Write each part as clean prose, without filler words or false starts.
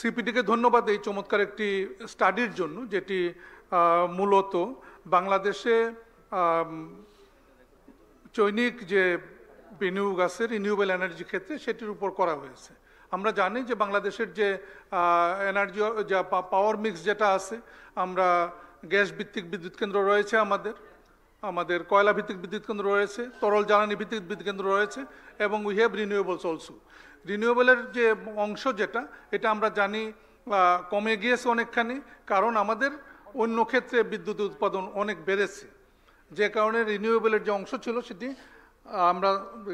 সিপিডিকে ধন্যবাদ এই চমৎকার একটি স্টাডির জন্য, যেটি মূলত বাংলাদেশে চৈনিক যে বিনিয়োগ আছে রিনিউয়েবল এনার্জি ক্ষেত্রে সেটির উপর করা হয়েছে। আমরা জানি যে বাংলাদেশের যে এনার্জি যা পাওয়ার মিক্স যেটা আছে, আমরা গ্যাস ভিত্তিক বিদ্যুৎ কেন্দ্র রয়েছে, আমাদের কয়লা ভিত্তিক বিদ্যুৎ কেন্দ্র রয়েছে, তরল জ্বালানি ভিত্তিক বিদ্যুৎ কেন্দ্র রয়েছে, এবং উই হ্যাভ রিনিউয়েবলস অলসো। রিনিউয়েবলের যে অংশ যেটা, এটা আমরা জানি কমে গিয়েছে অনেকখানি, কারণ আমাদের অন্য ক্ষেত্রে বিদ্যুৎ উৎপাদন অনেক বেড়েছে, যে কারণে রিনিউয়েবলের যে অংশ ছিল সেটি আমরা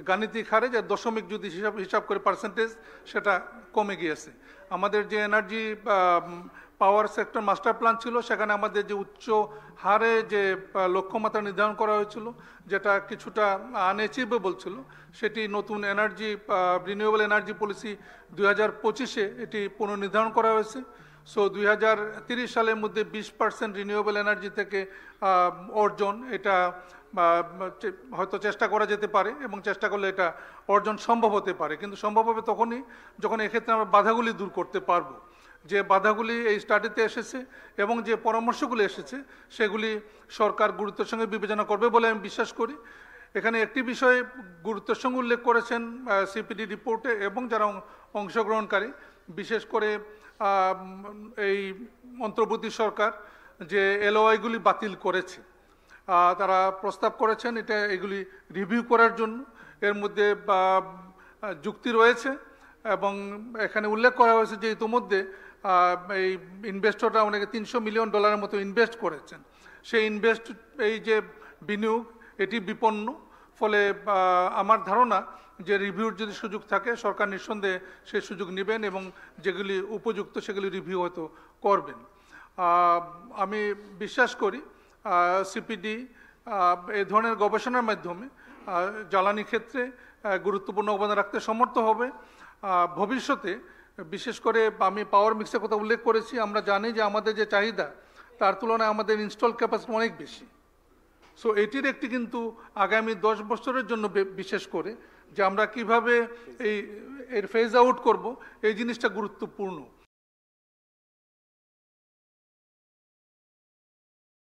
গাণিতিক হারে যে দশমিক যদি হিসাব করে পার্সেন্টেজ, সেটা কমে গিয়েছে। আমাদের যে energy power sector master plan ছিল, সেখানে আমাদের যে উচ্চ হারে যে লক্ষ্যমাত্রা নির্ধারণ করা হয়েছিল, যেটা কিছুটা আনএচিভেবল ছিল, সেটি নতুন এনার্জি রিনিউয়েবল এনার্জি পলিসি 2025-এ এটি পুনর্নির্ধারণ করা হয়েছে। সো 2030 সালের মধ্যে 20% রিনিউয়েবল এনার্জি থেকে অর্জন, এটা হয়তো চেষ্টা করা যেতে পারে, এবং চেষ্টা করলে এটা অর্জন সম্ভব হতে পারে। কিন্তু সম্ভব হবে তখনই যখন এক্ষেত্রে আমরা বাধাগুলি দূর করতে পারবো। যে বাধাগুলি এই স্টাডিতে এসেছে এবং যে পরামর্শগুলি এসেছে, সেগুলি সরকার গুরুত্বের সঙ্গে বিবেচনা করবে বলে আমি বিশ্বাস করি। এখানে একটি বিষয় গুরুত্বের সঙ্গে উল্লেখ করেছেন সিপিডি রিপোর্টে এবং যারা অংশগ্রহণকারী, বিশেষ করে এই অন্তর্বর্তী সরকার যে এলওআইগুলি বাতিল করেছে, তারা প্রস্তাব করেছেন এগুলি রিভিউ করার জন্য। এর মধ্যে যুক্তি রয়েছে এবং এখানে উল্লেখ করা হয়েছে যে ইতিমধ্যে এই ইনভেস্টররা অনেকে $300 মিলিয়ন মতো ইনভেস্ট করেছেন। সেই এই যে বিনিয়োগ, এটি বিপন্ন। ফলে আমার ধারণা যে রিভিউর যদি সুযোগ থাকে, সরকার নিঃসন্দেহে সেই সুযোগ নেবেন এবং যেগুলি উপযুক্ত সেগুলি রিভিউ হয়তো করবেন। আমি বিশ্বাস করি সিপিডি এই ধরনের গবেষণার মাধ্যমে জ্বালানি ক্ষেত্রে গুরুত্বপূর্ণ অবদান রাখতে সমর্থ হবে। ভবিষ্যতে বিশেষ করে আমি পাওয়ার মিক্সের কথা উল্লেখ করেছি, আমরা জানি যে আমাদের যে চাহিদা তার তুলনায় আমাদের ইনস্টল ক্যাপাসিটি অনেক বেশি। সো এটির একটি কিন্তু আগামী 10 বছরের জন্য বিশেষ করে যে আমরা কিভাবে এর ফেজ আউট করব, এই জিনিসটা গুরুত্বপূর্ণ।